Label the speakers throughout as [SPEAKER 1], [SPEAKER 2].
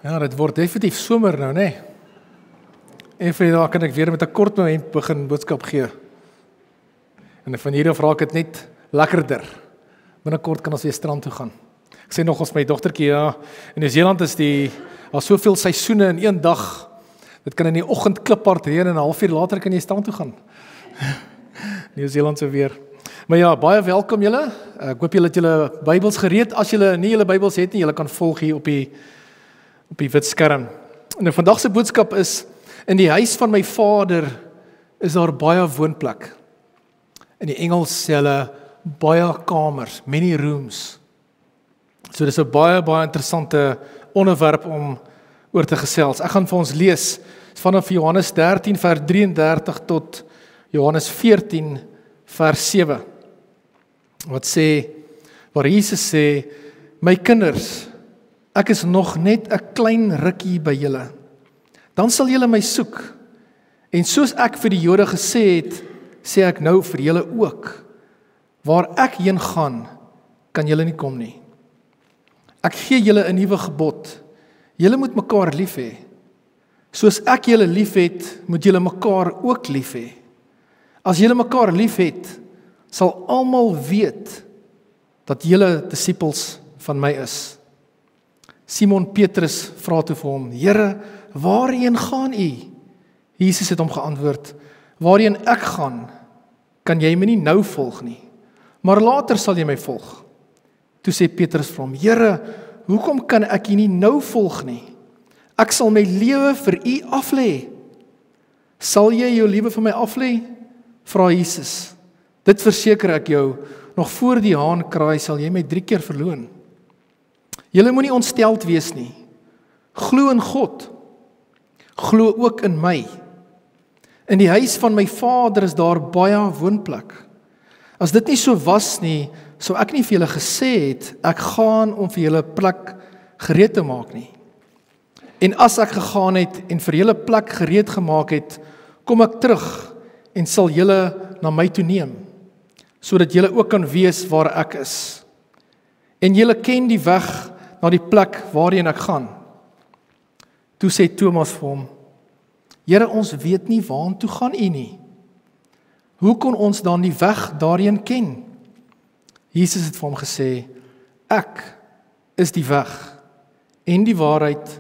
[SPEAKER 1] Ja, dit word definitief somer nou, né? En vir daar kan ek weer met 'n kort moment begin boodskap gee. En van hier af raak dit net lekkerder. Binnekort kan ons weer strand toe gaan. Ek sê nog ons my dogtertjie, ja, in Nieu-Seeland is daar's soveel seisoene in een dag. Dit kan in die oggend kliphard reën en 'n halfuur later kan jy strand toe gaan. Nieu-Seeland se weer. Maar ja, baie welkom julle. Ek hoop julle het julle Bybels gereed. As julle nie julle Bybels het nie, julle kan volg hier op die wit skerm. En vandag se boodskap is: in die huis van my Vader is daar baie woonplek. In die Engels sê hulle baie kamers, many rooms. So dis 'n baie interessante onderwerp om oor te gesels. Ek gaan vir ons lees vanaf Johannes 13 vers 33 tot Johannes 14 vers 7. Waar Jesus sê: my kinders, ek is nog net 'n klein rukkie by julle. Dan sal julle my soek. En soos ek vir die Jode gesê het, sê ek nou vir julle ook. Waar ek heen gaan, kan julle nie kom nie. Ek gee julle 'n nuwe gebod. Julle moet mekaar lief hê. Soos ek julle lief het, moet julle mekaar ook lief hê. As julle mekaar lief het, sal almal weet dat julle disippels van my is. Simon Petrus vra toe vir hom: Here, waarheen gaan u? Jesus het hom geantwoord: waarheen ek gaan, kan jy my nie nou volg nie, maar later sal jy my volg. Toe sê Petrus vir hom: Here, hoekom kan ek u nie nou volg nie? Ek sal my lewe vir u aflê. Sal jy jou lewe vir my aflê? Vra Jesus. Dit verseker ek jou, nog voor die haan kraai sal jy my 3 keer verloon. Julle moenie ontsteld wees nie. Glo in God. Glo ook in my. In die huis van my Vader is daar baie woonplek. As dit nie so was nie, sou ek nie vir julle gesê het, ek gaan om vir julle plek gereed te maak nie. En as ek gegaan het en vir julle plek gereed gemaak het, kom ek terug en sal julle na my toe neem, sodat julle ook kan weet waar ek is. En julle ken die weg na die plek waarheen ek gaan. Toe sê Thomas vir hom: Here, ons weet nie waartoe gaan u nie. Hoe kon ons dan die weg daarheen ken? Jesus het vir hom gesê: ek is die weg en die waarheid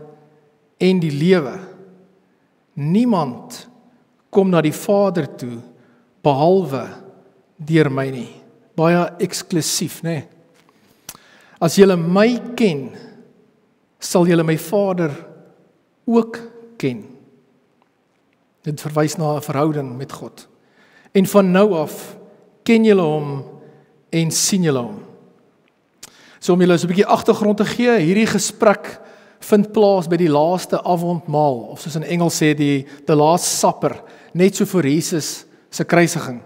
[SPEAKER 1] en die lewe. Niemand kom na die Vader toe behalwe deur my nie. Baie eksklusief, né? As julle my ken, sal julle my Vader ook ken. Dit verwys na 'n verhouding met God. En van nou af ken julle hom en sien julle hom. So om julle so 'n bietjie agtergrond te gee, hierdie gesprek vind plaas by die laaste avondmaal, of soos in Engels sê, the last supper, net so voor Jesus se kruisiging.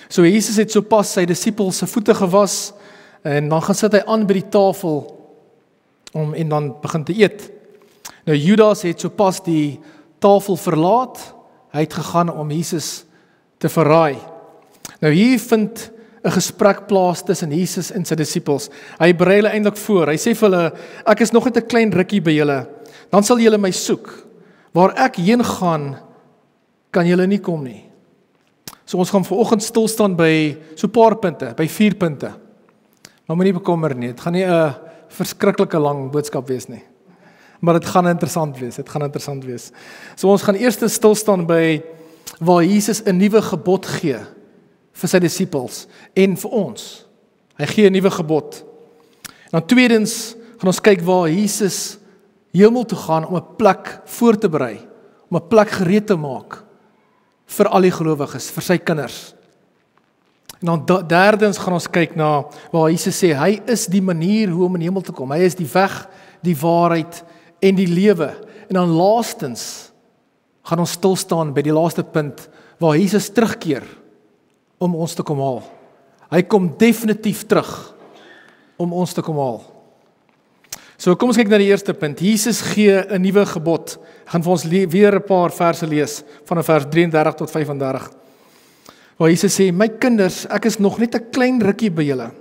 [SPEAKER 1] So Jesus het sopas sy disippels se voete gewas, en dan gaan sit hy aan by die tafel en dan begin te eet. Nou Judas het sopas die tafel verlaat, hy het gegaan om Jesus te verraai. Nou hier vind 'n gesprek plaas tussen Jesus en sy disippels. Hy berei hulle eintlik voor. Hy sê vir hulle: ek is nog net 'n klein rukkie by julle. Dan sal julle my soek. Waar ek heen gaan, kan julle nie kom nie. So ons gaan vanoggend stil staan by so 'n paar punte, by 4 punte. Maar moenie bekommer nie, dit gaan nie 'n verskriklike lang boodskap wees nie. Maar dit gaan interessant wees. So ons gaan eers stil staan by waar Jesus 'n nuwe gebod gee vir sy disippels en vir ons. Hy gee 'n nuwe gebod. Dan tweedens gaan ons kyk waar Jesus hemel toe gaan om 'n plek voor te berei, om 'n plek gereed te maak vir al die gelowiges, vir sy kinders. En dan derdens gaan ons kyk na waar Jesus sê hy is die manier hoe om in die hemel te kom. Hy is die weg, die waarheid en die lewe. En dan laastens gaan ons stil staan by die laaste punt waar Jesus terugkeer om ons te kom haal. Hy kom definitief terug om ons te kom haal. So kom ons kyk na die eerste punt. Jesus gee 'n nuwe gebod. Ek gaan vir ons weer 'n paar verse lees van vers 33 tot 35. Waar Jesus sê: my kinders, ek is nog net 'n klein rukkie by julle.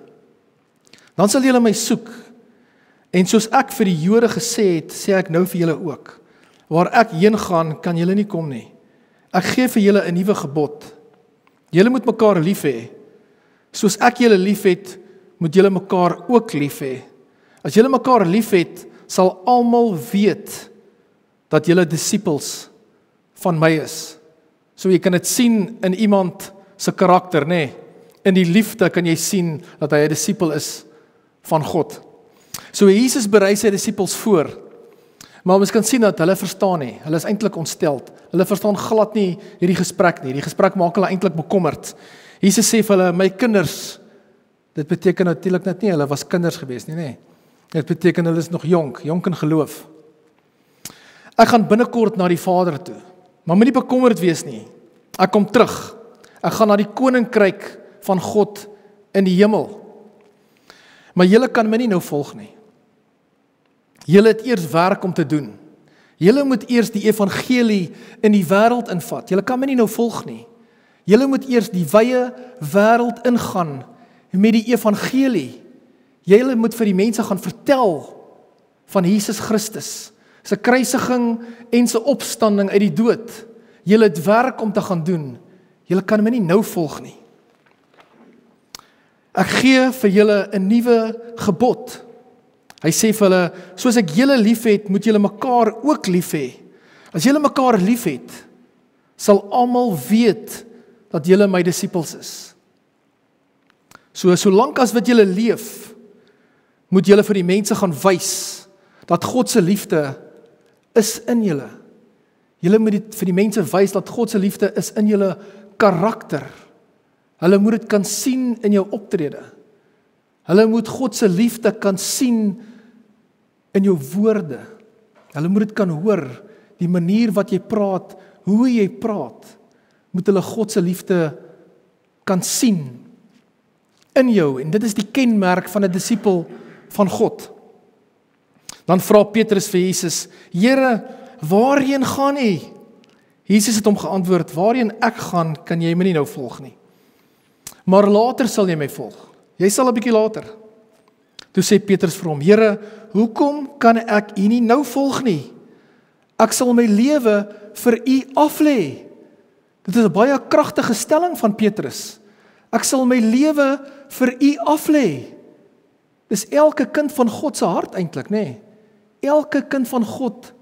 [SPEAKER 1] Dan sal julle my soek. En soos ek vir die Jode gesê het, sê ek nou vir julle ook. Waar ek heen gaan, kan julle nie kom nie. Ek gee vir julle 'n nuwe gebod. Julle moet mekaar lief hê. Soos ek julle lief het, moet julle mekaar ook lief hê. As julle mekaar lief het, sal almal weet dat julle disippels van my is. So jy kan dit sien in iemand se karakter, nê? In die liefde kan jy sien dat hy 'n disipel is van God. So Jesus berei sy disippels voor. Maar ons kan sien dat hulle verstaan nie. Hulle is eintlik ontsteld. Hulle verstaan glad nie hierdie gesprek nie. Die gesprek maak hulle eintlik bekommerd. Jesus sê vir hulle, my kinders, dit beteken natuurlik net nie, hulle was kinders gewees nie, nê. Dit beteken hulle is nog jonk in geloof. Ek gaan binnekort na die Vader toe, maar moenie bekommerd wees nie. Ek kom terug. Ek gaan na die koninkryk van God in die hemel. Maar julle kan my nie nou volg nie. Julle het eers werk om te doen. Julle moet eers die evangelie in die wêreld invat. Julle kan my nie nou volg nie. Julle moet eers die wye wêreld ingaan met die evangelie. Julle moet vir die mense gaan vertel van Jesus Christus, sy kruisiging en sy opstanding uit die dood. Julle het werk om te gaan doen. Julle kan my nie nou volg nie. Ek gee vir julle 'n nuwe gebod. Hy sê vir hulle, soos ek julle lief het, moet julle mekaar ook lief hê. As julle mekaar lief het, sal almal weet dat julle my disippels is. Solank as wat julle leef, moet julle vir die mense gaan wys dat God se liefde is in julle. Julle moet vir die mense wys dat God se liefde is in julle karakter. Hulle moet dit kan sien in jou optrede. Hulle moet God se liefde kan sien in jou woorde. Hulle moet dit kan hoor, die manier wat jy praat, hoe jy praat, moet hulle God se liefde kan sien in jou. En dit is die kenmerk van 'n disipel van God. Dan vra Petrus vir Jesus, Here, waarheen gaan U? Jesus het hom geantwoord, waarheen ek gaan, kan jy my nie nou volg nie. Maar later sal jy my volg. Jy sal 'n bietjie later. Toe sê Petrus vir hom, Here, hoekom kan ek U nie nou volg nie? Ek sal my lewe vir U aflê. Dit is 'n baie kragtige stelling van Petrus. Ek sal my lewe vir U aflê. Dis elke kind van God se hart eintlik, nê? Elke kind van God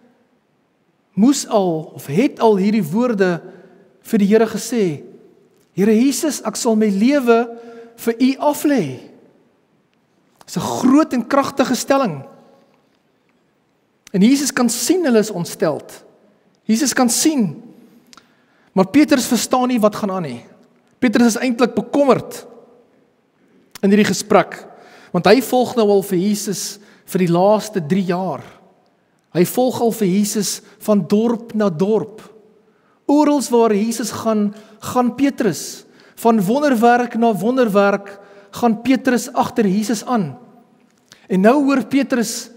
[SPEAKER 1] moes al, of het al hierdie woorde vir die Here gesê. Here Jesus, ek sal my lewe vir U aflê. Dis 'n groot en kragtige stelling. En Jesus kan sien hulle is ontsteld. Jesus kan sien. Maar Petrus verstaan nie wat gaan aan nie. Petrus is eintlik bekommerd in hierdie gesprek, want hy volg nou al vir Jesus vir die laaste 3 jaar. Hy volg al vir Jesus van dorp na dorp. Oral waar Jesus gaan Petrus. Van wonderwerk na wonderwerk gaan Petrus agter Jesus aan. En nou hoor Petrus,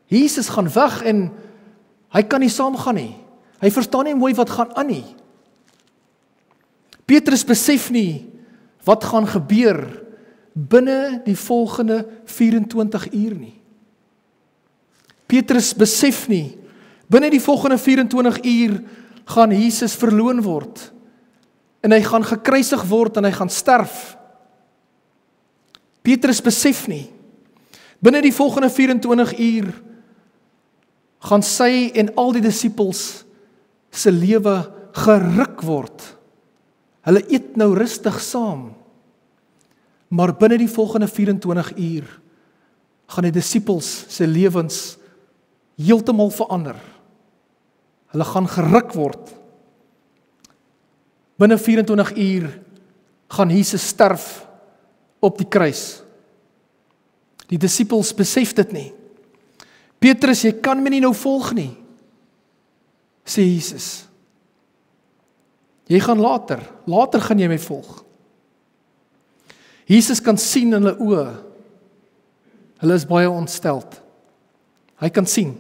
[SPEAKER 1] Jesus gaan weg en hy kan nie saamgaan nie. Hy verstaan nie mooi wat gaan aan nie. Petrus besef nie wat gaan gebeur binne die volgende 24 uur nie. Petrus besef nie, binne die volgende 24 uur gaan Jesus verloon word. En hy gaan gekruisig word en hy gaan sterf. Petrus besef nie, binne die volgende 24 uur gaan sy en al die disippels se lewe geruk word. Hulle eet nou rustig saam. Maar binne die volgende 24 uur gaan die disippels se lewens heeltemal verander. Hulle gaan geruk word. Binne 24 uur gaan Jesus sterf op die kruis. Die disippels besef dit nie. Petrus, jy kan my nie nou volg nie, sê Jesus. Jy gaan later gaan jy my volg. Jesus kan sien in hulle oë. Hulle is baie ontsteld. Hy kan sien.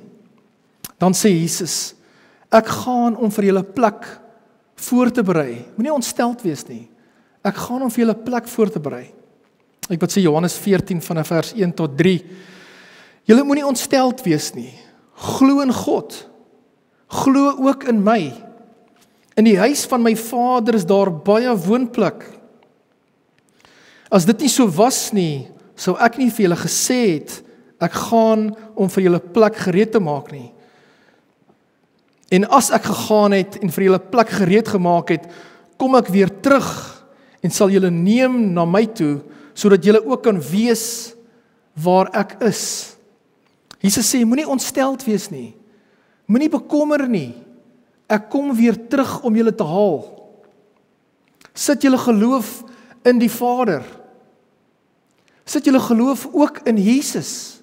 [SPEAKER 1] Dan sê Jesus, ek gaan om vir julle plek voor te berei. Moenie ontsteld wees nie. Ek gaan om vir julle plek voor te berei. Ek wat sê Johannes 14 vanaf vers 1 tot 3. Julle moenie ontsteld wees nie. Glo in God. Glo ook in my. In die huis van my Vader is daar baie woonplek. As dit nie so was nie, sou ek nie vir julle gesê het, ek gaan om vir julle plek gereed te maak nie. En as ek gegaan het en vir julle plek gereed gemaak het, kom ek weer terug en sal julle neem na my toe, sodat julle ook kan wees waar ek is. Jesus sê, moenie ontsteld wees nie, moenie bekommer nie, ek kom weer terug om julle te haal. Sit julle geloof in die Vader, sit julle geloof ook in Jesus,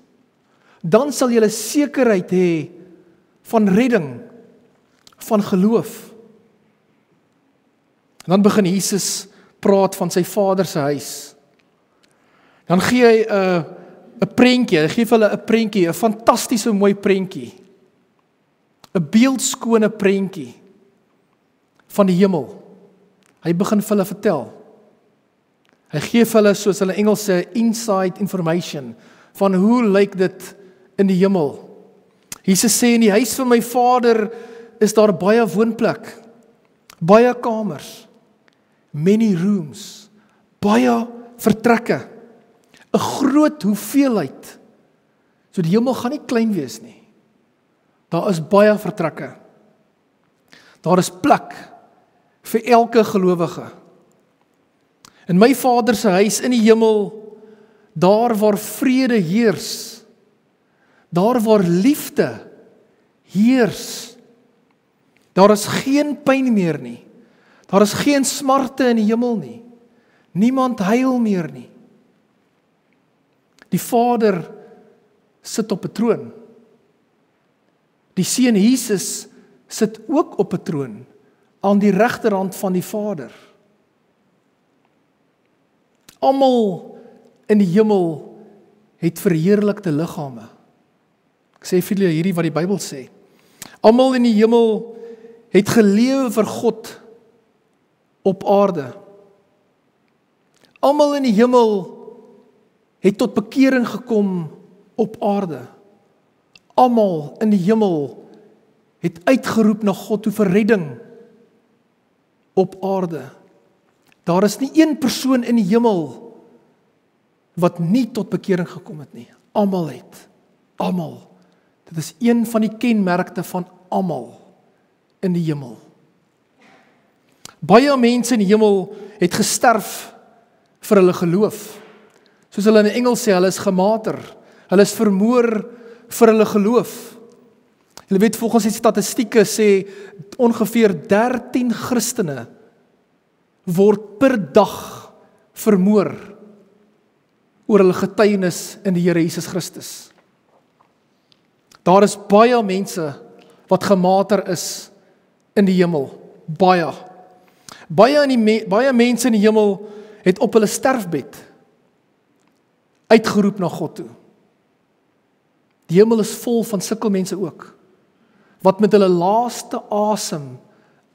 [SPEAKER 1] dan sal julle sekerheid hê van redding, van geloof. En dan begin Jesus praat van sy Vader se huis. Dan gee hy 'n prentjie, hy gee vir hulle 'n prentjie, 'n fantastiese mooi prentjie. 'n beeldskone prentjie van die hemel. Hy begin vir hulle vertel. Hy gee vir hulle, soos hulle Engels sê, inside information, van hoe lyk dit in die hemel. Jesus sê, in die huis van my Vader is daar baie woonplek, baie kamers, many rooms, baie vertrekke, 'n groot hoeveelheid. So die hemel gaan nie klein wees nie. Daar is baie vertrekke. Daar is plek vir elke gelowige. In my Vader se huis in die hemel, daar waar vrede heers, daar waar liefde heers, daar is geen pyn meer nie. Daar is geen smarte in die hemel nie. Niemand huil meer nie. Die Vader sit op 'n troon. Die Seun Jesus sit ook op 'n troon aan die regterhand van die Vader. Almal in die hemel het verheerlikte liggame. Ek sê vir julle hierdie wat die Bybel sê. Almal in die hemel het gelewe vir God op aarde. Almal in die hemel het tot bekering gekom op aarde. Almal in die hemel het uitgeroep na God toe vir redding op aarde. Daar is nie een persoon in die hemel wat nie tot bekering gekom het nie. Almal het. Almal. Dit is een van die kenmerke van almal in die hemel. Baie mense in die hemel het gesterf vir hulle geloof. Soos hulle in Engels sê, hulle is gemater. Hulle is vermoor vir hulle geloof. Julle weet, volgens die statistieke sê ongeveer 13 Christene word per dag vermoor oor hulle getuienis in die Here Jesus Christus. Daar is baie mense wat gemater is in die hemel. Baie. Baie mense in die hemel het op hulle sterfbed uitgeroep na God toe. Die hemel is vol van sulke mense ook, wat met hulle laaste asem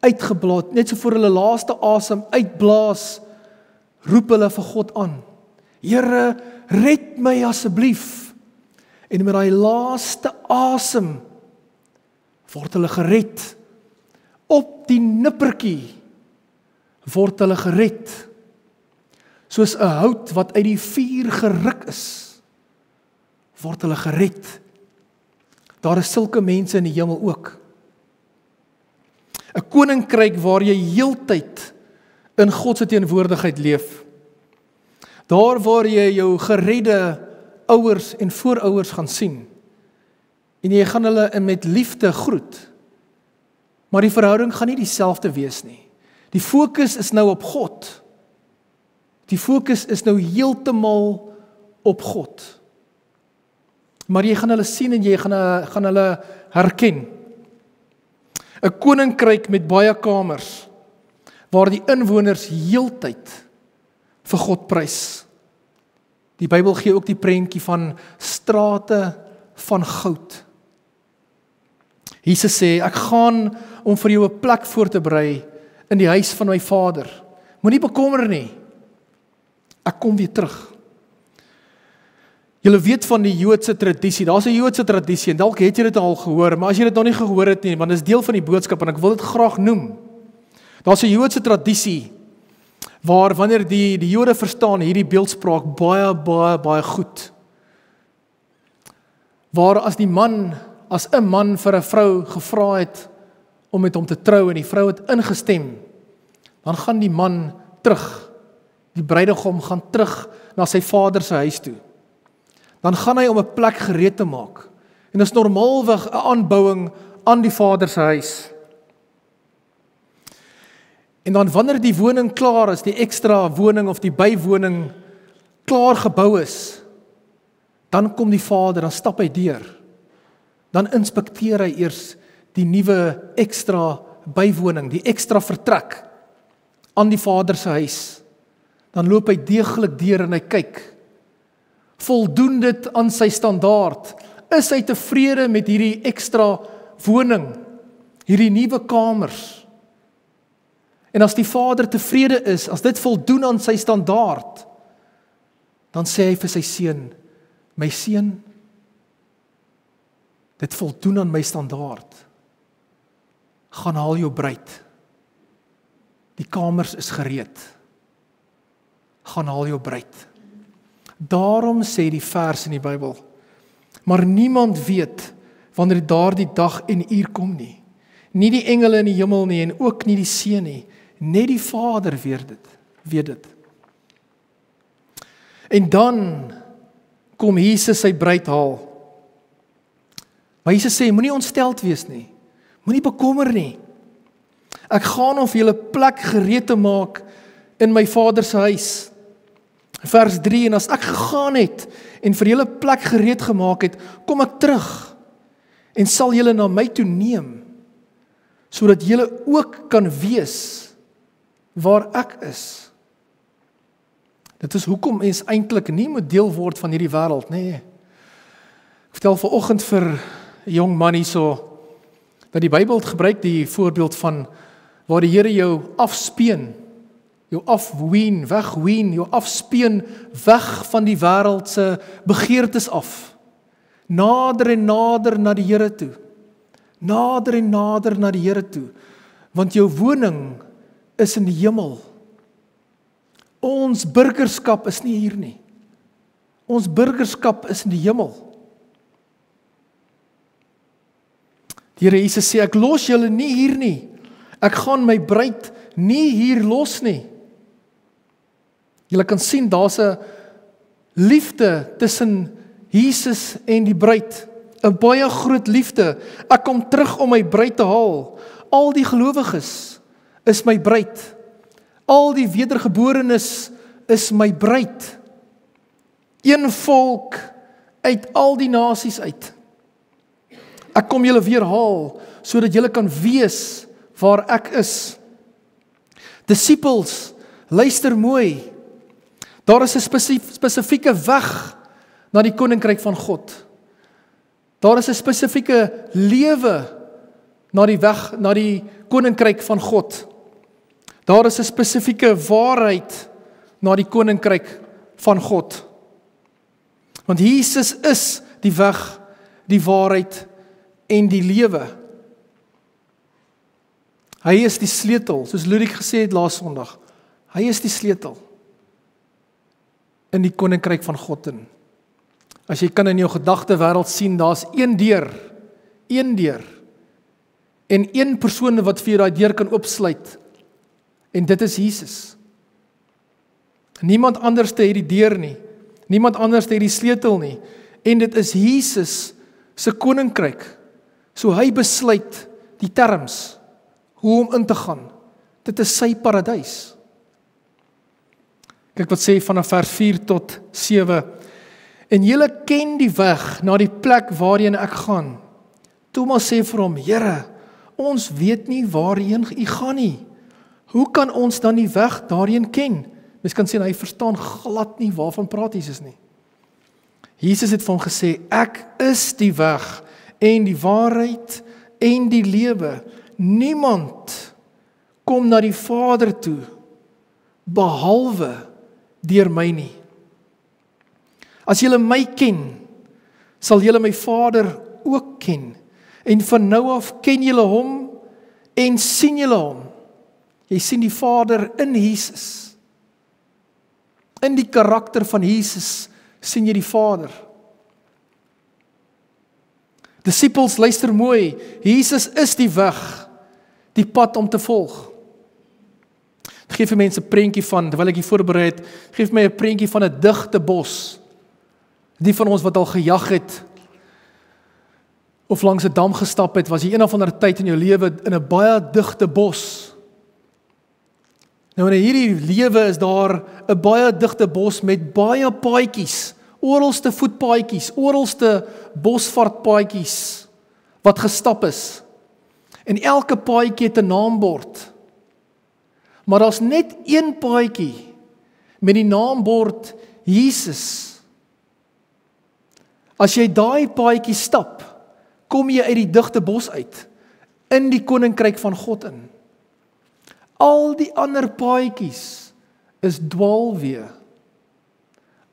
[SPEAKER 1] uitgeblaas, net so voor hulle laaste asem uitblaas, roep hulle vir God aan. Here, red my asseblief. En met daai laaste asem word hulle gered. Op die nippertjie word hulle gered. Soos 'n hout wat uit die vuur geruk is, word hulle gered. Daar is sulke mense in die hemel ook. 'n Koninkryk waar jy heeltyd in God se teenwoordigheid leef. Daar waar jy jou geredde ouers en voorouers gaan sien. En jy gaan hulle met liefde groet. Maar die verhouding gaan nie dieselfde wees nie. Die fokus is nou op God. Die fokus is nou heeltemal op God. Maar jy gaan hulle sien en jy gaan hulle herken. 'n Koninkryk met baie kamers, waar die inwoners heeltyd vir God prys. Die Bybel gee ook die prentjie van strate van goud. Jesus sê, ek gaan om vir jou 'n plek voor te berei in die huis van my Vader. Moenie bekommer nie. Ek kom weer terug. Julle weet van die Joodse tradisie, daar's 'n Joodse tradisie, en dalk het jy dit al gehoor, maar as jy dit nog nie gehoor het nie, want dit is deel van die boodskap, en ek wil dit graag noem. Daar's 'n Joodse tradisie, waar wanneer die Jode verstaan hierdie beeldspraak baie goed. Waar as 'n man vir 'n vrou gevra het om met hom te trou, en die vrou het ingestem, dan gaan die man terug, die bruidegom gaan terug na sy vader se huis toe. Dan gaan hy om 'n plek gereed te maak. En dit is normaalweg 'n aanbouing aan die vader se huis. En dan wanneer die woning klaar is, die ekstra woning of die bywoning klaar gebou is, dan kom die vader, dan stap hy deur. Dan inspekteer hy eers die nuwe ekstra bywoning, die ekstra vertrek aan die vader se huis. Dan loop hy deeglik deur en hy kyk. Voldoen dit aan sy standaard? Is hy tevrede met hierdie ekstra woning, hierdie nuwe kamers? En as die vader tevrede is, as dit voldoen aan sy standaard, dan sê hy vir sy seun, my seun, dit voldoen aan my standaard. Gaan haal jou bruid. Die kamers is gereed. Gaan haal jou bruid. Daarom sê die vers in die Bybel, maar niemand weet wanneer daardie dag en uur kom nie. Nie die engele in die hemel nie, en ook nie die seun nie. Net die Vader weet dit. En dan kom Jesus sy bruid haal. Maar Jesus sê, moenie ontsteld wees nie. Moenie bekommer nie. Ek gaan om vir julle plek gereed te maak in my Vader se huis. Vers 3, en as ek gegaan het en vir julle plek gereed gemaak het, kom ek terug en sal julle na my toe neem, sodat julle ook kan wees waar ek is. Dit is hoekom mens eintlik nie moet deel word van hierdie wêreld, nee. Ek vertel vanoggend vir 'n jong man hierso, dat die Bybel gebruik die voorbeeld van waar die Here jou afspeen, jou afween, wegween, jou afspeen weg van die wêreld se begeertes af. Nader en nader na die Here toe. Nader en nader na die Here toe. Want jou woning is in die hemel. Ons burgerskap is nie hier nie. Ons burgerskap is in die hemel. Die Here Jesus sê, ek los julle nie hier nie. Ek gaan my bruid nie hier los nie. Julle kan sien, daar's 'n liefde tussen Jesus en die bruid. 'n Baie groot liefde. Ek kom terug om my bruid te haal. Al die gelowiges is my bruid. Al die wedergeborenes is my bruid. Een volk uit al die nasies uit. Ek kom julle weer haal, sodat julle kan wees waar ek is. Disippels, luister mooi. Daar is 'n spesifieke weg na die koninkryk van God. Daar is 'n spesifieke lewe na die weg na die koninkryk van God. Daar is 'n spesifieke waarheid na die koninkryk van God. Want Jesus is die weg, die waarheid en die lewe. Hy is die sleutel, soos Ludik gesê het laas Sondag. Hy is die sleutel in die koninkryk van God in. As jy kan in jou gedagtewêreld sien, daar's een deur, en een persoon wat vir jou daai deur kan oopsluit, en dit is Jesus. Niemand anders het hierdie deur nie, niemand anders het hierdie sleutel nie, en dit is Jesus se koninkryk. So hy besluit die terms, hoe om in te gaan. Dit is sy paradys. Kyk wat sê vanaf vers 4 tot 7. En julle ken die weg na die plek waarheen ek gaan. Thomas sê vir hom, Here, ons weet nie waarheen u gaan nie. Hoe kan ons dan die weg daarheen ken? Mens kan sê, hy verstaan glad nie waarvan praat Jesus nie. Jesus het vir hom gesê, ek is die weg en die waarheid en die lewe. Niemand kom na die Vader toe, behalwe deur my nie. As julle my ken, sal julle my Vader ook ken. En van nou af ken julle hom en sien julle hom. Jy sien die Vader in Jesus. In die karakter van Jesus sien jy die Vader. Disippels, luister mooi, Jesus is die weg, die pad om te volg. Ek gee vir mense 'n prentjie van, terwyl ek hier voorberei het, gee vir my 'n prentjie van 'n digte bos. Die van ons wat al gejag het, of langs 'n dam gestap het, was jy een of ander tyd in jou lewe in 'n baie digte bos. Nou in hierdie lewe is daar 'n baie digte bos met baie paadjies, oralste voetpaadjies, oralste bosvartpaadjies wat gestap is. En elke paadjie het 'n naambord. Maar daar's net een paadjie met die naambord Jesus. As jy daai paadjie stap, kom jy uit die digte bos uit, in die koninkryk van God in. Al die ander paadjies is dwaalweë.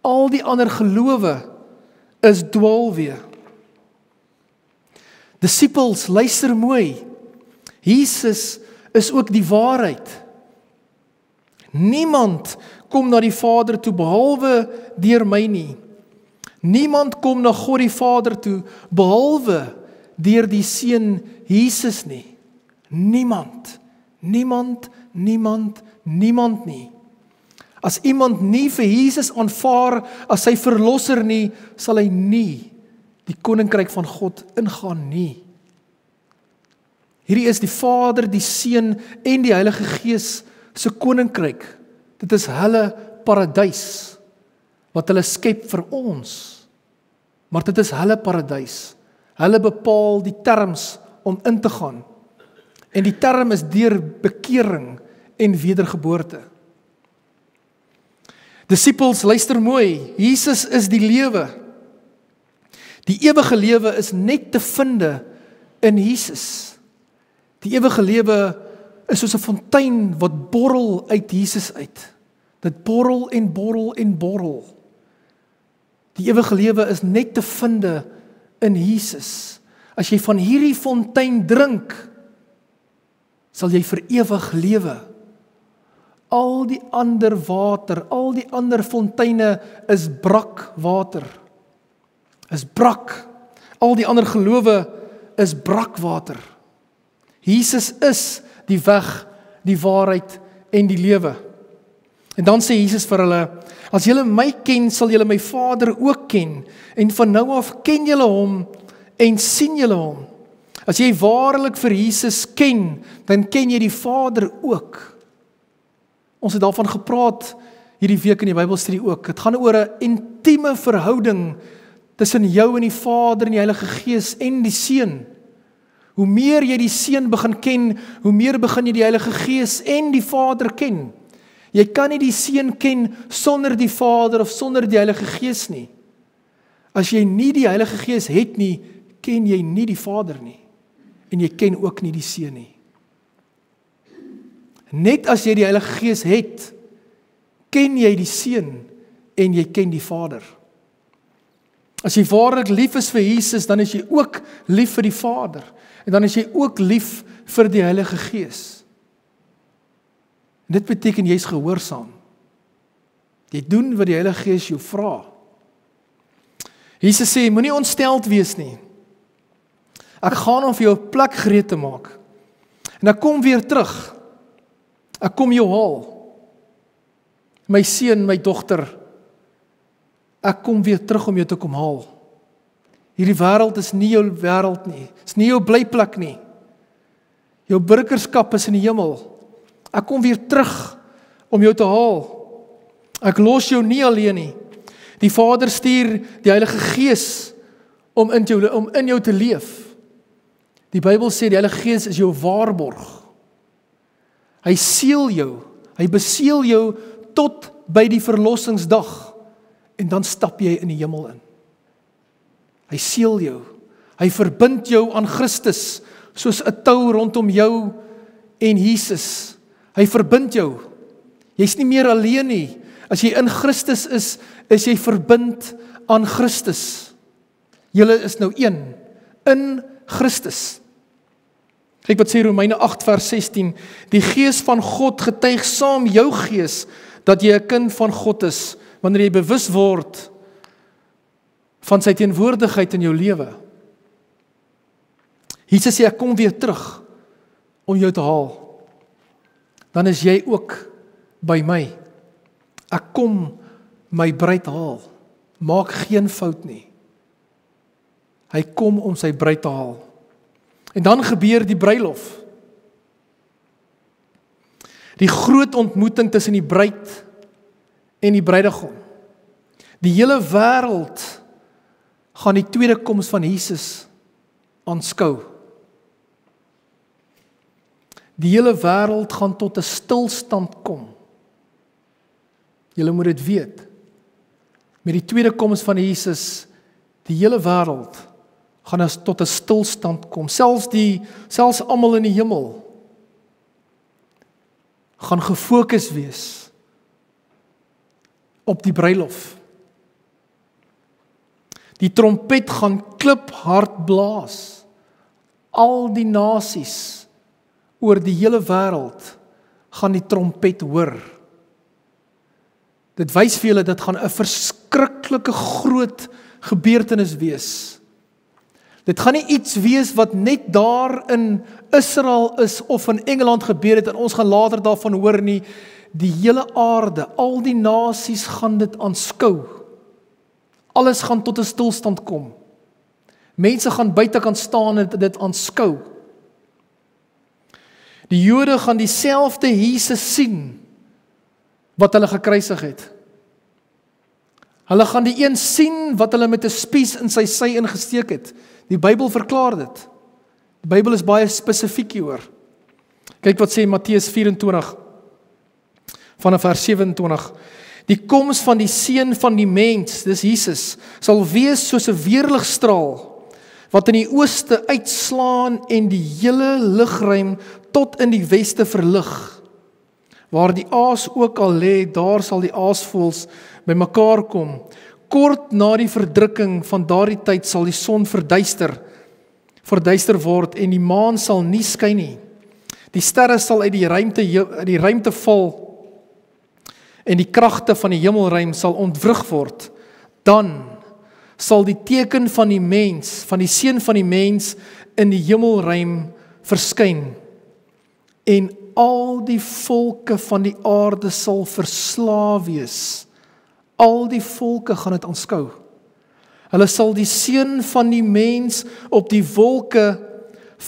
[SPEAKER 1] Al die ander gelowe is dwaalweë. Disippels, luister mooi. Jesus is ook die waarheid. Niemand kom na die Vader toe behalwe deur my nie. Niemand kom na God die Vader toe behalwe deur die Seun Jesus nie. Niemand. Niemand nie. As iemand nie vir Jesus aanvaar as sy verlosser nie, sal hy nie die koninkryk van God ingaan nie. Hierdie is die Vader, die Seun en die Heilige Gees se koninkryk. Dit is hulle paradys wat hulle skep vir ons. Maar dit is hulle paradys. Hulle bepaal die terms om in te gaan. En die term is deur bekering en wedergeboorte. Disippels, luister mooi, Jesus is die lewe. Die ewige lewe is net te vind in Jesus. Die ewige lewe is soos 'n fontein wat borrel uit Jesus uit. Dit borrel en borrel en borrel. Die ewige lewe is net te vind in Jesus. As jy van hierdie fontein drink, sal jy vir ewig lewe. Al die ander water, al die ander fonteine is brak water. Is brak. Al die ander gelowe is brak water. Jesus is die weg, die waarheid en die lewe. En dan sê Jesus vir hulle, as julle my ken, sal julle my Vader ook ken, en van nou af ken julle hom en sien julle hom. As jy waarlik vir Jesus ken, dan ken jy die Vader ook. Ons het daarvan gepraat hierdie week in die Bybelstudie ook. Het gaan oor 'n intieme verhouding tussen jou en die Vader en die Heilige Gees en die Seun. Hoe meer jy die Seun begin ken, hoe meer begin jy die Heilige Gees en die Vader ken. Jy kan nie die Seun ken sonder die Vader of sonder die Heilige Gees nie. As jy nie die Heilige Gees het nie, ken jy nie die Vader nie. En jy ken ook nie die Seun nie. Net as jy die Heilige Gees het, ken jy die Seun en jy ken die Vader. As jy waarlik lief is vir Jesus, dan is jy ook lief vir die Vader. En dan is jy ook lief vir die Heilige Gees. En dit beteken jy is gehoorsaam. Jy doen wat die Heilige Gees jou vra. Jesus sê, moenie ontsteld wees nie. Ek gaan om vir jou 'n plek gereed te maak. En ek kom weer terug. Ek kom jou haal. My seun, my dogter, ek kom weer terug om jou te kom haal. Hierdie wêreld is nie jou wêreld nie. Is nie jou blyplek nie. Jou burgerskap is in die hemel. Ek kom weer terug om jou te haal. Ek los jou nie alleen nie. Die Vader stuur die Heilige Gees om in jou te leef. Die Bybel sê die Heilige Gees is jou waarborg. Hy seël jou, hy beseël jou tot by die verlossingsdag en dan stap jy in die hemel in. Hy seël jou, hy verbind jou aan Christus soos 'n tou rondom jou en Jesus. Hy verbind jou. Jy's nie meer alleen nie. As jy in Christus is jy verbind aan Christus. Julle is nou een in Christus. Kyk wat sê Romeine 8 vers 16, die Gees van God getuig saam jou gees, dat jy 'n kind van God is, wanneer jy bewus word van sy teenwoordigheid in jou lewe. Jesus sê, ek kom weer terug om jou te haal. Dan is jy ook by my. Ek kom my bruid haal. Maak geen fout nie. Hy kom om sy bruid te haal. En dan gebeur die bruilof. Die groot ontmoeting tussen die bruid en die bruidegom. Die hele wêreld gaan die tweede koms van Jesus aanskou. Die hele wêreld gaan tot 'n stilstand kom. Julle moet dit weet. Met die tweede koms van Jesus, die hele wêreld gaan ons tot 'n stilstand kom. Selfs almal in die hemel gaan gefokus wees op die bruilof. Die trompet gaan kliphard blaas. Al die nasies oor die hele wêreld gaan die trompet hoor. Dit wys vir julle, dit gaan 'n verskriklike groot gebeurtenis wees. Dit gaan nie iets wees wat net daar in Israel is of in Engeland gebeur het en ons gaan later daarvan hoor nie. Die hele aarde, al die nasies gaan dit aanskou. Alles gaan tot 'n stilstand kom. Mense gaan buitekant staan en dit aanskou. Die Jode gaan dieselfde Jesus sien wat hulle gekruisig het. Hulle gaan die een sien wat hulle met 'n spies in sy sy ingesteek het. Die Bybel verklaar dit. Die Bybel is baie spesifiek hieroor. Kyk wat sê Matteus 24 vanaf vers 27. Die koms van die seun van die mens, dis Jesus, sal wees soos 'n weerligstraal wat in die ooste uitslaan en die hele lugruim tot in die weste verlig. Waar die aas ook al lê, daar sal die aasvoëls bymekaar kom. Kort na die verdrukking van daardie tyd sal die son verduister word en die maan sal nie skyn nie. Die sterre sal uit die ruimte val en die kragte van die hemelruim sal ontwrig word. Dan sal die teken van die mens, van die seun van die mens in die hemelruim verskyn. En al die volke van die aarde sal verslaaf wees. Al die volke gaan dit aanskou. Hulle sal die seun van die mens op die wolke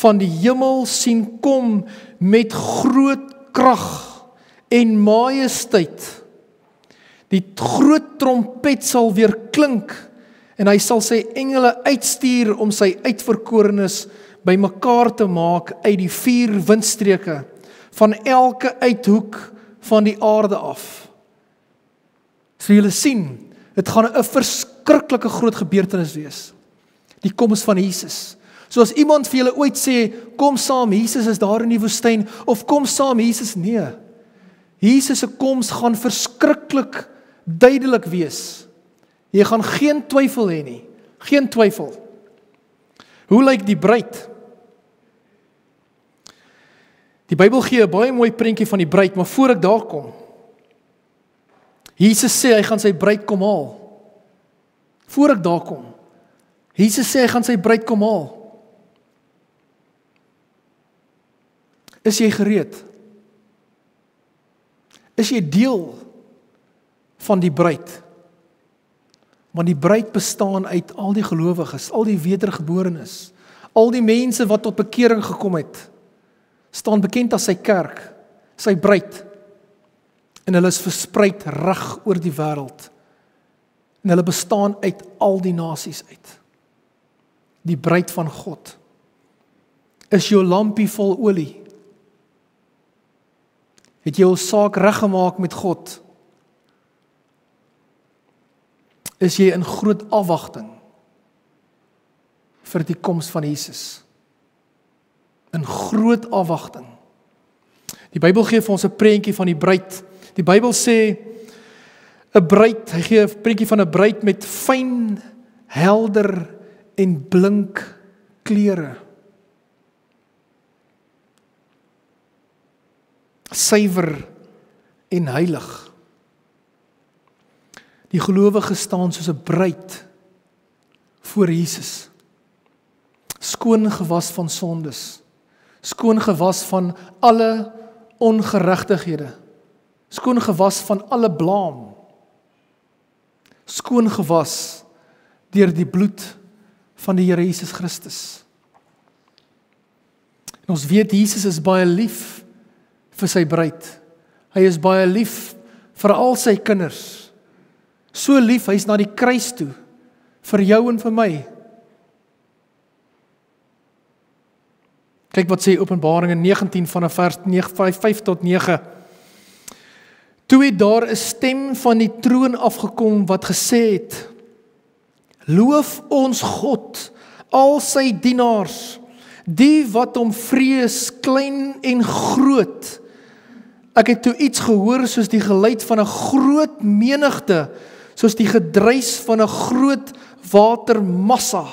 [SPEAKER 1] van die hemel sien kom met groot krag en majesteit. Die groot trompet sal weer klink en hy sal sy engele uitstuur om sy uitverkorenes bymekaar te maak uit die 4 windstreke van elke uithoek van die aarde af. So julle sien, dit gaan 'n verskriklike groot gebeurtenis wees. Die koms van Jesus. So as iemand vir julle ooit sê, kom saam, Jesus is daar in die woestyn, of kom saam, Jesus, nee. Jesus se koms gaan verskriklik duidelik wees. Jy gaan geen twyfel hê nie. Geen twyfel. Hoe lyk die bruid? Die Bybel gee 'n baie mooi prentjie van die bruid, maar voor ek daar kom, Jesus sê hy gaan sy bruid kom haal. Voor ek daar kom, Jesus sê hy gaan sy bruid kom haal. Is jy gereed? Is jy deel van die bruid? Want die bruid bestaan uit al die gelowiges, al die wedergeborenes, al die mense wat tot bekering gekom het, staan bekend as sy kerk, sy bruid. En hulle is verspreid reg oor die wêreld. En hulle bestaan uit al die nasies uit. Die bruid van God. Is jou lampie vol olie? Het jy jou saak reggemaak met God? Is jy in groot afwagting vir die koms van Jesus? In groot afwagting. Die Bybel gee vir ons 'n prentjie van die bruid. Die Bybel sê 'n bruid, hy gee 'n prentjie van 'n bruid met fyn, helder en blink klere. Suiwer en heilig. Die gelowige staan soos 'n bruid voor Jesus. Skoon gewas van sondes. Skoon gewas van alle ongeregtighede. Skoon gewas van alle blaam. Skoon gewas deur die bloed van die Here Jesus Christus. En ons weet Jesus is baie lief vir sy bruid. Hy is baie lief vir al sy kinders. So lief, hy is na die kruis toe, vir jou en vir my. Kyk wat sê Openbaring 19 vanaf vers 5 tot 9. Toe het daar 'n stem van die troon afgekom wat gesê het, loof ons God, al sy dienaars, die wat hom vrees, klein en groot. Ek het toe iets gehoor soos die geluid van 'n groot menigte, soos die gedruis van 'n groot watermassa,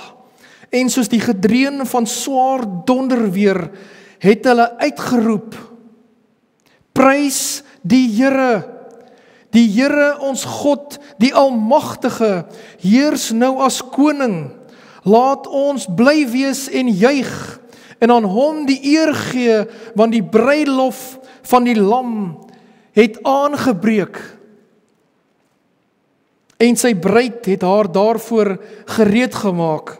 [SPEAKER 1] en soos die gedreun van swaar donderweer, het hulle uitgeroep, prys die Here ons God, die Almagtige, heers nou as koning, laat ons bly wees en juig, en aan hom die eer gee, want die bruilof van die lam het aangebreek, en sy bruid het haar daarvoor gereed gemaak.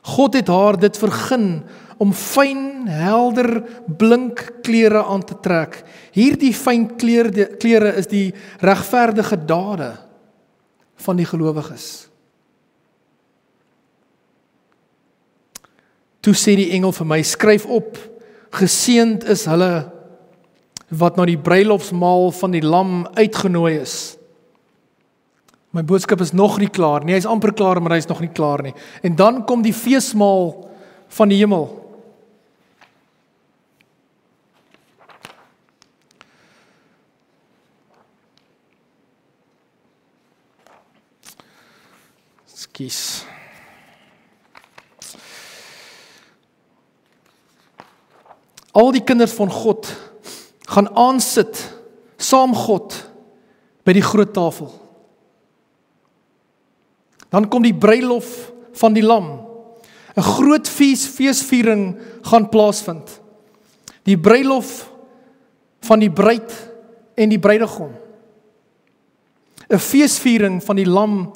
[SPEAKER 1] God het haar dit vergun om fyn, helder, blink klere aan te trek. Hierdie fyn klere is die regverdige dade van die gelowiges. Toe sê die engel vir my, skryf op, geseënd is hulle wat na die bruilofsmaal van die lam uitgenooi is. My boodskap is nog nie klaar nie, hy is amper klaar, maar hy is nog nie klaar nie. En dan kom die feesmaal van die hemel. Ekskuus. Al die kinders van God gaan aansit saam God by die groot tafel. Dan kom die bruilof van die lam. 'n groot feesviering gaan plaasvind. Die bruilof van die bruid en die bruidegom. 'n feesviering van die lam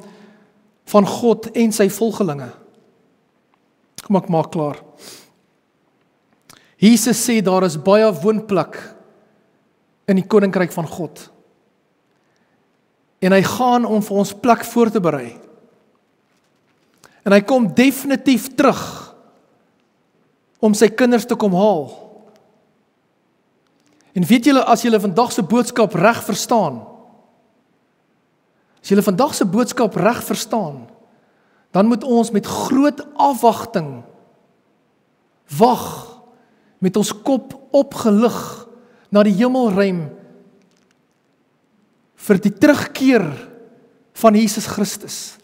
[SPEAKER 1] van God en sy volgelinge. Kom ek maak klaar. Jesus sê daar is baie woonplek in die koninkryk van God. En hy gaan om vir ons plek voor te berei. En hy kom definitief terug om sy kinders te kom haal. En weet julle, as julle vandag se boodskap reg verstaan, dan moet ons met groot afwagting wag, met ons kop opgelig na die hemelruim vir die terugkeer van Jesus Christus.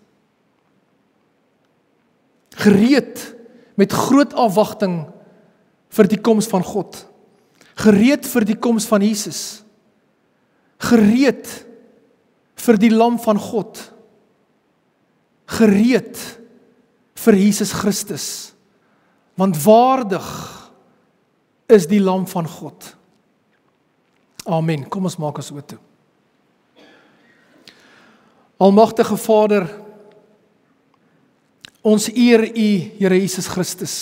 [SPEAKER 1] Gereed met groot afwagting vir die koms van God. Gereed vir die koms van Jesus. Gereed vir die lam van God. Gereed vir Jesus Christus. Want waardig is die lam van God. Amen. Kom ons maak ons oë toe. Almagtige Vader, ons eer U, Here Jesus Christus.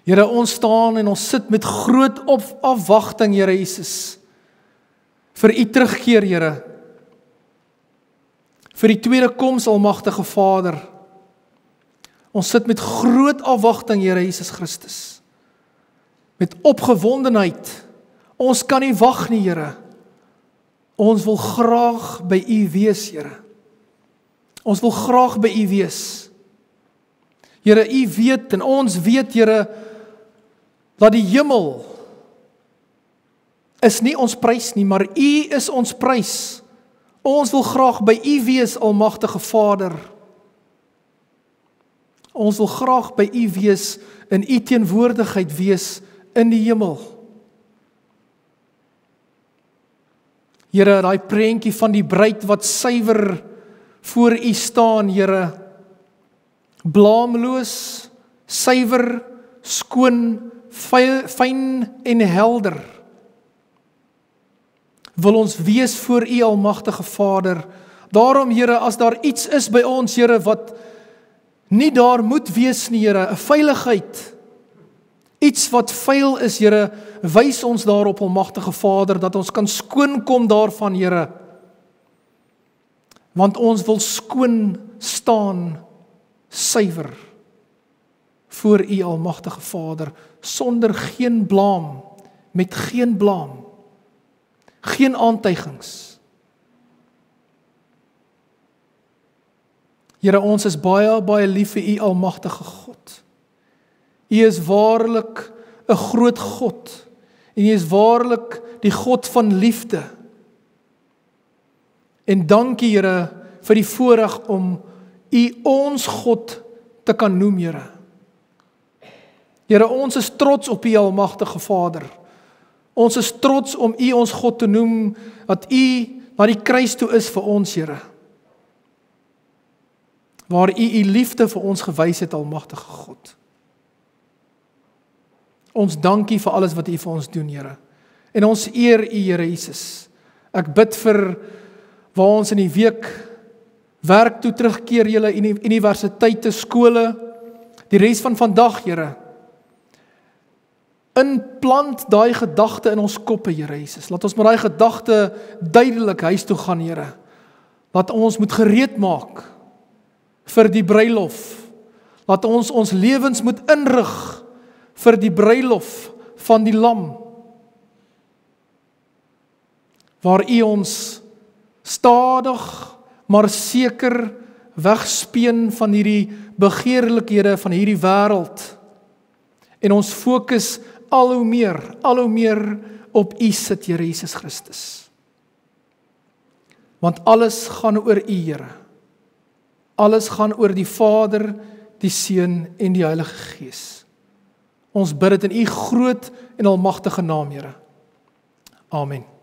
[SPEAKER 1] Here, ons staan en ons sit met groot afwagting, Here Jesus, vir U terugkeer, Here. Vir die tweede koms, Almagtige Vader. Ons sit met groot afwagting, Here Jesus Christus. Met opgewondenheid. Ons kan nie wag nie, Here. Ons wil graag by U wees, Here. Ons wil graag by U wees. Here, U weet en ons weet, Here, dat die hemel is nie ons prys nie, maar U is ons prys. Ons wil graag by U wees, almagtige Vader. Ons wil graag by U wees, in U teenwoordigheid wees in die hemel. Here, daai prentjie van die bruid wat suiwer voor U staan, Here, blaamloos, suiwer, skoon, fyn en helder. Wil ons wees voor U, almagtige Vader. Daarom, Here, as daar iets is by ons, Here, wat nie daar moet wees nie, Here, 'n veiligheid, iets wat vuil is, Here, wys ons daarop, almagtige Vader, dat ons kan skoonkom daarvan, Here. Want ons wil skoon staan, suiwer, voor U, almagtige Vader, sonder geen blaam, met geen blaam, geen aantuigings. Here, ons is baie, baie lief vir U, almagtige God. U is waarlik 'n groot God, en U is waarlik die God van liefde. En dankie, Here, vir die voorreg om U ons God te kan noem, Here. Here, ons is trots op U, almagtige Vader. Ons is trots om U ons God te noem, dat U na die kruis toe is vir ons, Here. Waar U liefde vir ons gewys het, almagtige God. Ons dankie vir alles wat U vir ons doen, Here. En ons eer U, Here Jesus. Ek bid vir waar ons in die week werk toe terugkeer, julle universiteite, skole, die res van vandag, Here. Inplant daai gedagte in ons koppe, Here Jesus. Laat ons met daai gedagte duidelik huis toe gaan, Here. Laat ons moet gereed maak vir die bruilof. Laat ons ons lewens moet inrig vir die bruilof van die Lam. Waar U ons stadig, maar seker wegspeen van hierdie begeerlikhede van hierdie wêreld. En ons fokus al hoe meer op U sit, Here Jesus Christus. Want alles gaan oor U, Here. Alles gaan oor die Vader, die Seun en die Heilige Gees. Ons bid dit in U groot en almagtige naam, Here. Amen.